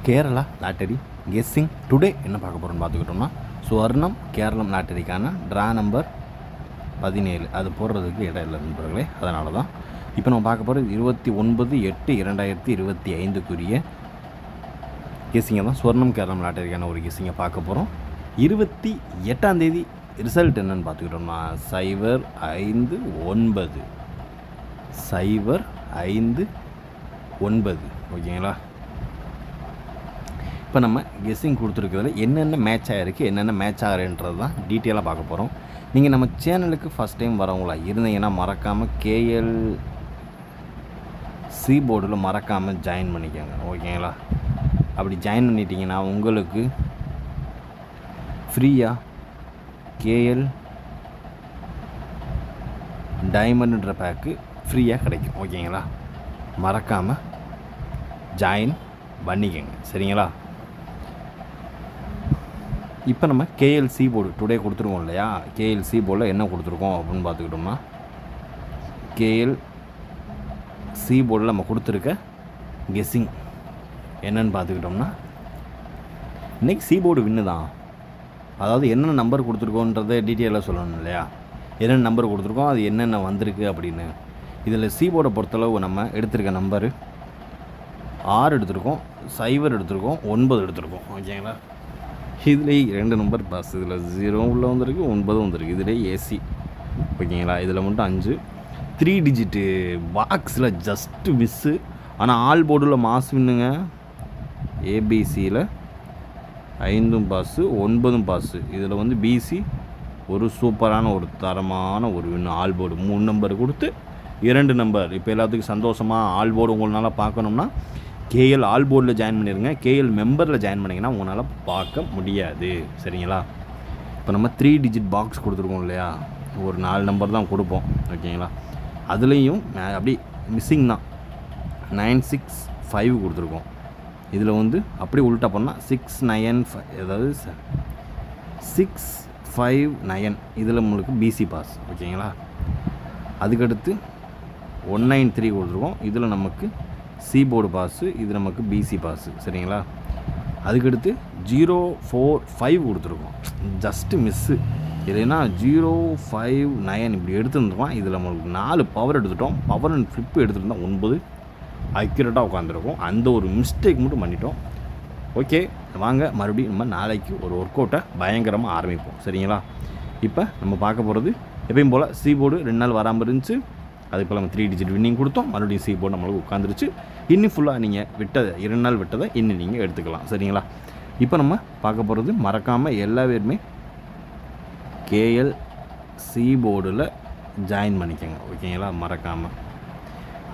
Kerala lottery guessing today என்ன பார்க்க போகிறோம்னு பார்த்துக்கிட்டோம்னா சுவர்ணம் கேரளம் லாட்டரிக்கான ட்ரா நம்பர் 17 அது போடுறதுக்கு இடம் இல்லை நண்பர்களே. அதனால தான் இப்போ நம்ம பார்க்க போகிறது 29/8/2025க்குரிய கெஸ்ஸிங்கை தான். சுவர்ணம் கேரளம் லாட்டரிக்கான ஒரு கெஸ்ஸிங்கை பார்க்க போகிறோம். 28ஆம் தேதி ரிசல்ட் என்னென்னு பார்த்துக்கிட்டோம்னா 059 ஓகேங்களா. இப்போ நம்ம கெஸ்ஸிங் கொடுத்துருக்கிறதுல என்னென்ன மேட்ச் ஆகிருக்கு என்னென்ன மேட்ச் ஆகிறன்றது தான் டீட்டெயிலாக பார்க்க போகிறோம். நீங்கள் நம்ம சேனலுக்கு ஃபஸ்ட் டைம் வரவங்களா இருந்தீங்கன்னா மறக்காமல் KLC போர்டில் மறக்காமல் ஜாயின் பண்ணிக்கோங்க ஓகேங்களா. அப்படி ஜாயின் பண்ணிட்டீங்கன்னா உங்களுக்கு ஃப்ரீயாக KL டைமண்ட்ன்ற பேக்கு ஃப்ரீயாக கிடைக்கும் ஓகேங்களா. மறக்காமல் ஜாயின் பண்ணிக்கோங்க சரிங்களா. இப்போ நம்ம KLC போர்டு டுடே கொடுத்துருக்கோம் இல்லையா. KLC போர்டில் என்ன கொடுத்துருக்கோம் அப்படின்னு பார்த்துக்கிட்டோம்னா KLC போர்டில் நம்ம கொடுத்துருக்க கெஸ்ஸிங் என்னன்னு பார்த்துக்கிட்டோம்னா இன்றைக்கி சி போர்டு வின்னு தான். அதாவது என்னென்ன நம்பர் கொடுத்துருக்கோன்றதை டீட்டெயிலாக சொல்லணும் இல்லையா. என்னென்ன நம்பர் கொடுத்துருக்கோம் அது என்னென்ன வந்திருக்கு அப்படின்னு. இதில் சி போர்டை பொறுத்தளவு நம்ம எடுத்திருக்க நம்பரு 6 எடுத்திருக்கோம், 0 எடுத்திருக்கோம், 9 எடுத்திருக்கோம் ஓகேங்களா. இதுலேயே 2 நம்பர் பாஸ், இதில் 0 உள்ளே வந்திருக்கு, 9 வந்திருக்கு. இதிலே ஏசி ஓகேங்களா. இதில் மட்டும் 5 3 டிஜிட்டு பாக்ஸில் ஜஸ்ட்டு மிஸ்ஸு. ஆனால் ஆல் போர்டில் மாஸ் வின்னுங்க. ஏபிசியில் 5 பாஸு 9 பாஸு. இதில் வந்து பிசி ஒரு சூப்பரான ஒரு தரமான ஒரு வின்னு. ஆல் போர்டு 3 நம்பர் கொடுத்து 2 நம்பர். இப்போ எல்லாத்துக்கும் சந்தோஷமாக ஆல் போர்டு உங்களால் பார்க்கணும்னா KL ஆல் போர்டில் ஜாயின் பண்ணிடுங்க. KL மெம்பரில் ஜாயின் பண்ணிங்கன்னா உங்களால் பார்க்க முடியாது சரிங்களா. இப்போ நம்ம 3 டிஜிட் பாக்ஸ் கொடுத்துருக்கோம் இல்லையா. ஒரு 4 நம்பர் தான் கொடுப்போம் ஓகேங்களா. அதுலேயும் அப்படி மிஸ்ஸிங் தான் 965 கொடுத்துருக்கோம். இதில் வந்து அப்படி உள்ட்டா பண்ணால் 695 அதாவது 659 இதில் உங்களுக்கு பிசி பாஸ் ஓகேங்களா. அதுக்கடுத்து 193 கொடுத்துருக்கோம். இதில் நமக்கு சி போர்டு பாஸு, இது நமக்கு பிசி பாஸு சரிங்களா. அதுக்கடுத்து 045 கொடுத்துருக்கோம். Just miss. இல்லைன்னா 059 இப்படி எடுத்துருந்துருக்கோம். இதில் நம்மளுக்கு 4 பவர் எடுத்துட்டோம். பவர் அண்ட் ஃப்ளிப்பு எடுத்துருந்தோம் 9 அக்யூரேட்டாக உட்காந்துருக்கோம். அந்த ஒரு மிஸ்டேக் மட்டும் பண்ணிட்டோம். ஓகே வாங்க மறுபடியும் நம்ம நாளைக்கு ஒரு ஒர்க் அவுட்டை பயங்கரமாக ஆரம்பிப்போம் சரிங்களா. இப்போ நம்ம பார்க்க போகிறது எப்பயும் போல் சி போர்டு 2 நாள் வராமல் இருந்துச்சு. அதுக்கு போல் நம்ம 3 டிஜிட் வின்னிங் கொடுத்தோம். மறுபடியும் சி போர்டு நம்மளுக்கு உட்காந்துருச்சு. இன்னும் ஃபுல்லாக நீங்கள் விட்டதை 2 நாள் விட்டதை இன்னும் நீங்கள் எடுத்துக்கலாம் சரிங்களா. இப்போ நம்ம பார்க்க போகிறது மறக்காமல் எல்லா பேருமே KLC போர்டில் ஜாயின் பண்ணிக்கோங்க ஓகேங்களா. மறக்காமல்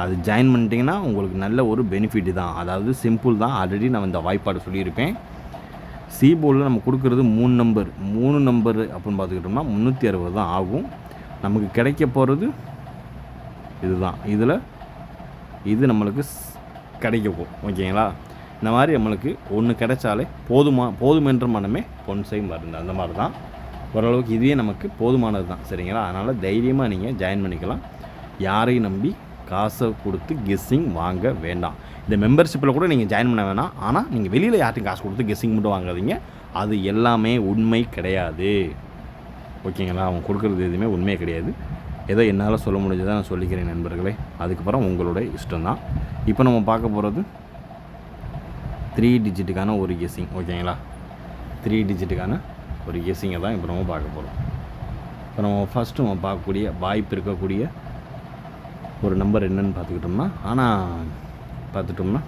அது ஜாயின் பண்ணிட்டீங்கன்னா உங்களுக்கு நல்ல ஒரு பெனிஃபிட் தான். அதாவது சிம்பிள் தான். ஆல்ரெடி நான் இந்த வாய்ப்பாடு சொல்லியிருப்பேன். சி போர்டில் நம்ம கொடுக்குறது 3 நம்பர் அப்படின்னு பார்த்துக்கிட்டோம்னா 360 தான் ஆகும். நமக்கு கிடைக்க போகிறது இதுதான். இதில் இது நம்மளுக்கு கிடைக்கும் ஓகேங்களா. இந்த மாதிரி நம்மளுக்கு ஒன்று கிடைச்சாலே போதுமென்ற மனமே பொன்சை மருந்து அந்த மாதிரி தான். ஓரளவுக்கு இதுவே நமக்கு போதுமானது தான் சரிங்களா. அதனால் தைரியமாக நீங்கள் ஜாயின் பண்ணிக்கலாம். யாரையும் நம்பி காசை கொடுத்து கெஸ்ஸிங் வாங்க வேண்டாம். இந்த மெம்பர்ஷிப்பில் கூட நீங்கள் ஜாயின் பண்ண வேணாம். ஆனால் நீங்கள் வெளியில் யார்ட்டையும் காசு கொடுத்து கெஸ்ஸிங் மட்டும் வாங்காதீங்க. அது எல்லாமே உண்மை கிடையாது ஓகேங்களா. அவங்க கொடுக்குறது எதுவுமே உண்மையே கிடையாது. ஏதோ என்னால் சொல்ல முடிஞ்சதை நான் சொல்லிக்கிறேன் நண்பர்களே. அதுக்கப்புறம் உங்களோட இஷ்டம்தான். இப்போ நம்ம பார்க்க போகிறது 3 டிஜிட்டுக்கான ஒரு கெஸ்ஸிங் ஓகேங்களா. 3 டிஜிட்டுக்கான ஒரு கெஸ்ஸிங்கை தான் இப்போ நம்ம பார்க்க போகிறோம். இப்போ நம்ம ஃபஸ்ட்டு நம்ம பார்க்கக்கூடிய வாய்ப்பு இருக்கக்கூடிய ஒரு நம்பர் என்னென்னு பார்த்துக்கிட்டோம்னா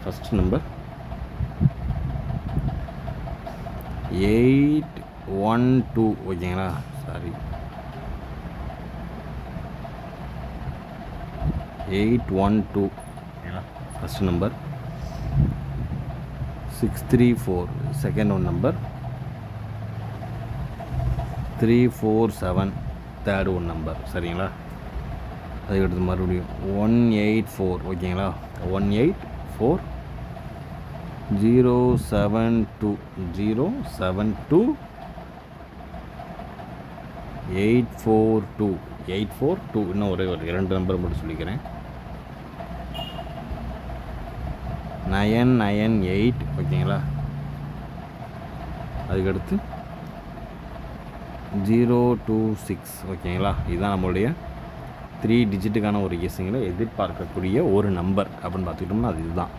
ஃபஸ்ட்டு நம்பர் 812 ஓகேங்களா. Sorry 812 first number. 634 second one number. 347 third one number சரிங்களா. அதுக்கடுத்து மறுபடியும் 184 ஓகேங்களா. 184 072 842 இன்னும் ஒரே ஒரு 2 நம்பர் மட்டும் சொல்லிக்கிறேன். 998 ஓகேங்களா. அதுக்கடுத்து 026 ஓகேங்களா. இதுதான் நம்மளுடைய 3 டிஜிட்டுக்கான ஒரு கெஸ்ஸிங்கில் எதிர்பார்க்கக்கூடிய ஒரு நம்பர் அப்படின்னு பார்த்துக்கிட்டோம்னா அது இதுதான்.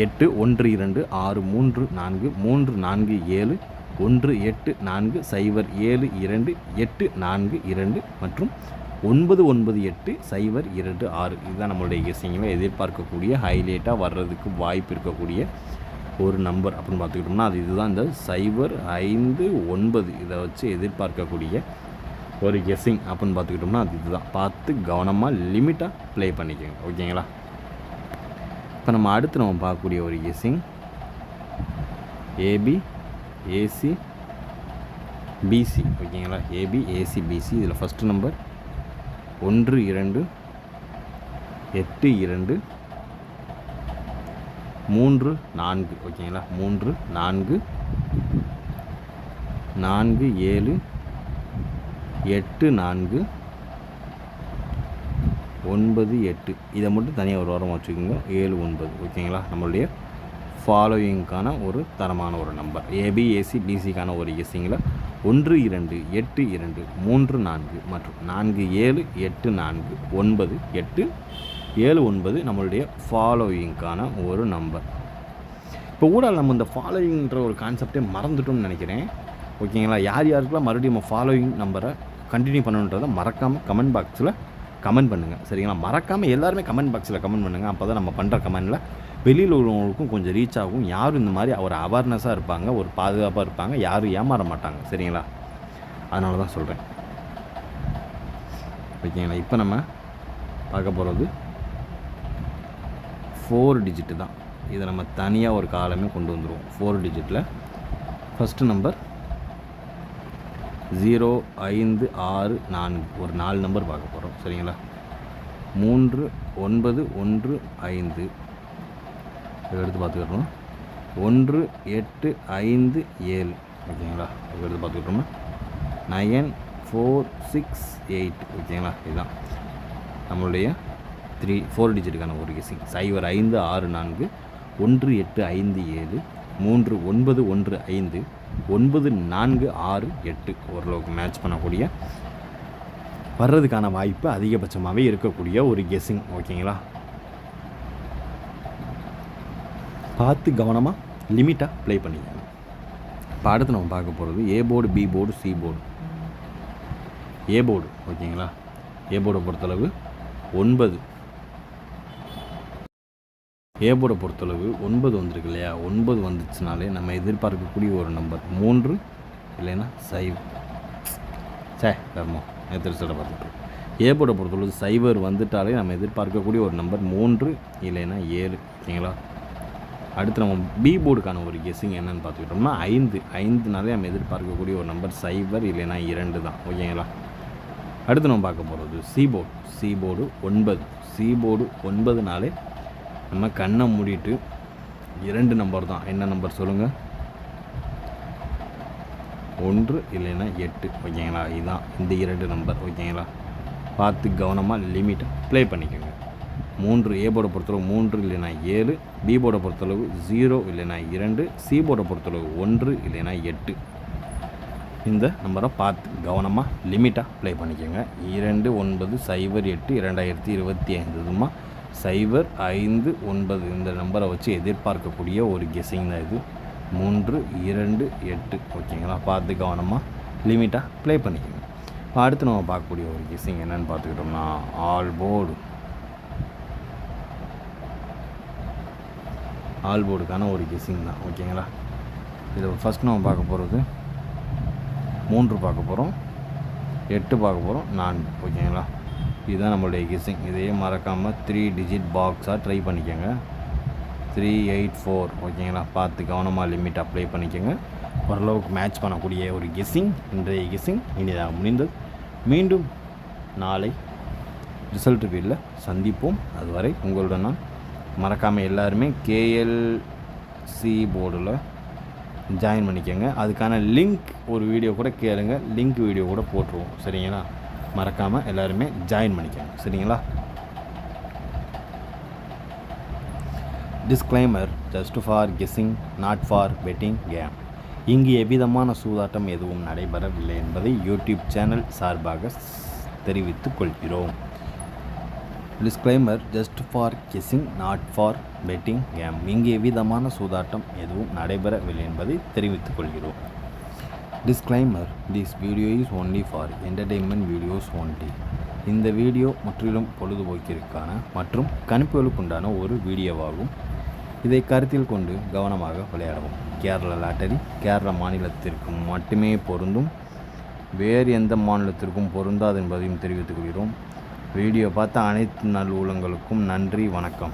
8112343473 184072842 மற்றும் 998026. இதுதான் நம்மளுடைய கெஸ்ஸிங்கில் எதிர்பார்க்கக்கூடிய ஹைலைட்டாக வர்றதுக்கு வாய்ப்பு இருக்கக்கூடிய ஒரு நம்பர் அப்படின்னு பார்த்துக்கிட்டோம்னா அது இதுதான். இந்த 059 இதை வச்சு எதிர்பார்க்கக்கூடிய ஒரு கெஸ்ஸிங் அப்படின்னு பார்த்துக்கிட்டோம்னா அது இதுதான். பார்த்து கவனமாக லிமிட்டாக ப்ளே பண்ணிக்கோங்க ஓகேங்களா. இப்போ நம்ம அடுத்து நம்ம பார்க்கக்கூடிய ஒரு கெஸ்ஸிங் ஏபி ஏசி பிசி ஓகேங்களா. AB AC BC. இதில் ஃபஸ்ட்டு நம்பர் 1282 34 ஓகேங்களா. 34 47 84 98. இதை மட்டும் தனியாக ஒரு வாரம் வச்சுக்கோங்க. 79 ஓகேங்களா. நம்மளுடைய ஃபாலோயிங்க்கான ஒரு தரமான ஒரு நம்பர் ஏபி ஏசி பிசிக்கான ஒரு கெஸ்ஸிங்கில் 128234 மற்றும் 47849879 நம்மளுடைய ஃபாலோயிங்க்கான ஒரு நம்பர். இப்போ கூட நம்ம இந்த ஃபாலோயிங்ன்ற ஒரு கான்செப்டே மறந்துட்டோம்னு நினைக்கிறேன் ஓகேங்களா. யார் யாருக்கெல்லாம் மறுபடியும் நம்ம ஃபாலோயிங் நம்பரை கண்டினியூ பண்ணணுன்றதை மறக்காமல் கமெண்ட் பாக்ஸில் கமெண்ட் பண்ணுங்கள் சரிங்களா. மறக்காமல் எல்லாருமே கமெண்ட் பாக்ஸில் கமெண்ட் பண்ணுங்கள். அப்போ தான் நம்ம பண்ணுற கமெண்டில் வெளியில் உள்ளவங்களுக்கும் கொஞ்சம் ரீச் ஆகும். யாரும் இந்த மாதிரி ஒரு அவேர்னஸாக இருப்பாங்க, ஒரு பாதுகாப்பாக இருப்பாங்க, யாரும் ஏமாற மாட்டாங்க சரிங்களா. அதனால தான் சொல்கிறேன் ஓகேங்களா. இப்போ நம்ம பார்க்க போகிறது 4 டிஜிட்டு தான். இதை நம்ம தனியாக ஒரு காலமே கொண்டு வந்துடுவோம். 4 டிஜிட்டில் ஃபஸ்ட்டு நம்பர் 0564 ஒரு 4 நம்பர் பார்க்க போகிறோம் சரிங்களா. 3915 எடுத்து பார்த்துக்கிறோம். 1857 ஓகேங்களா. எடுத்து பார்த்துக்கிட்டோம்னா 9468 ஓகேங்களா. இதுதான் நம்மளுடைய 4 டிஜிட்டுக்கான ஒரு கெஸ்ஸிங். 0564 1857 3915 9468 ஓரளவுக்கு மேட்ச் பண்ணக்கூடிய வர்றதுக்கான வாய்ப்பு அதிகபட்சமாகவே இருக்கக்கூடிய ஒரு கெஸ்ஸிங் ஓகேங்களா. பார்த்து கவனமாக லிமிட்டாக ப்ளே பண்ணிக்கணும். இப்போ அடுத்து நம்ம பார்க்க போகிறது A board B board C board. A board ஓகேங்களா. ஏ போர்டை பொறுத்தளவு 9. ஏ போர்டை பொறுத்தளவு 9 வந்திருக்கு இல்லையா. 9 வந்துச்சுனாலே நம்ம எதிர்பார்க்கக்கூடிய ஒரு நம்பர் 3 இல்லைன்னா 0. கர்மம் எதிர்சலை பார்த்துட்டு ஏ போர்டை பொறுத்தளவு 0 வந்துட்டாலே நம்ம எதிர்பார்க்கக்கூடிய ஒரு நம்பர் 3 இல்லைன்னா 7 ஓகேங்களா. அடுத்து நம்ம பி போர்டுக்கான ஒரு கெஸ்ஸிங் என்னென்னு பார்த்துக்கிட்டோம்னா 5நாலே நம்ம எதிர்பார்க்கக்கூடிய ஒரு நம்பர் 0 இல்லைன்னா 2 தான் ஓகேங்களா. அடுத்து நம்ம பார்க்க போகிறது C board. C board 9. C board 9நாலே நம்ம கண்ணை மூடிட்டு 2 நம்பர் தான். என்ன நம்பர் சொல்லுங்கள்? 1 இல்லைன்னா 8 ஓகேங்களா. இதுதான் இந்த 2 நம்பர் ஓகேங்களா. பார்த்து கவனமாக லிமிட்டை ப்ளே பண்ணிக்கோங்க. 3 ஏ போர்டை பொறுத்தளவு 3 இல்லைன்னா 7, பி போர்டை பொறுத்தளவு 0 இல்லைன்னா 2, சி போர்டை பொறுத்தளவு 1 இல்லைன்னா 8. இந்த நம்பரை பார்த்து கவனமாக லிமிட்டாக ப்ளே பண்ணிக்கோங்க. 2908 2025 059 இந்த நம்பரை வச்சு எதிர்பார்க்கக்கூடிய ஒரு கெஸ்ஸிங் தான் இது. 328 ஓகேங்களா. பார்த்து கவனமாக லிமிட்டாக ப்ளே பண்ணிக்கோங்க. அடுத்து நம்ம பார்க்கக்கூடிய ஒரு கெஸ்ஸிங் என்னென்னு பார்த்துக்கிட்டோம்னா ஆல் போர்டுக்கான ஒரு கெஸ்ஸிங் தான் ஓகேங்களா. இதில் ஃபஸ்ட் நம்ம பார்க்க போகிறது 3 பார்க்க போகிறோம், 8 பார்க்க போகிறோம், 4 ஓகேங்களா. இதுதான் நம்மளுடைய கெஸ்ஸிங். இதையே மறக்காமல் 3 டிஜிட் பாக்ஸாக ட்ரை பண்ணிக்கோங்க. 384 ஓகேங்களா. பார்த்து கவனமாக லிமிட் அப்ளை பண்ணிக்கோங்க. ஓரளவுக்கு மேட்ச் பண்ணக்கூடிய ஒரு கெஸ்ஸிங். இன்றைய கெஸ்ஸிங் இனிதாக முடிந்தது. மீண்டும் நாளை ரிசல்ட் வீடியோவில் சந்திப்போம். அதுவரை உங்களுடன் நான். மறக்காமல் எல்லாருமே கேஎல்சி போர்டில் ஜாயின் பண்ணிக்கோங்க. அதுக்கான லிங்க் ஒரு வீடியோ கூட கேளுங்க, லிங்க் வீடியோ கூட போட்டுருவோம் சரிங்களா. மறக்காமல் எல்லாருமே ஜாயின் பண்ணிக்கோங்க சரிங்களா. Disclaimer just for guessing not for betting game. இங்கு எவ்விதமான சூதாட்டம் எதுவும் நடைபெறவில்லை என்பதை யூடியூப் சேனல் சார்பாக தெரிவித்துக் கொள்கிறோம். Disclaimer just for guessing not for betting game. இங்கு எவ்விதமான சூதாட்டம் எதுவும் நடைபெறவில்லை என்பதை தெரிவித்துக் கொள்கிறோம். Disclaimer this video is only for entertainment videos only. இந்த வீடியோ முற்றிலும் பொழுதுபோக்கிற்கான மற்றும் கணிப்புகளுக்குண்டான ஒரு வீடியோவாகும். இதை கருத்தில் கொண்டு கவனமாக விளையாடவும். கேரளா லாட்டரி கேரளா மாநிலத்திற்கு மட்டுமே பொருந்தும், வேறு எந்த மாநிலத்திற்கும் பொருந்தாது என்பதையும் தெரிவித்துக் கொள்கிறோம். வீடியோ பார்த்த அனைத்து நல்ல உள்ளங்களுக்கும் நன்றி, வணக்கம்.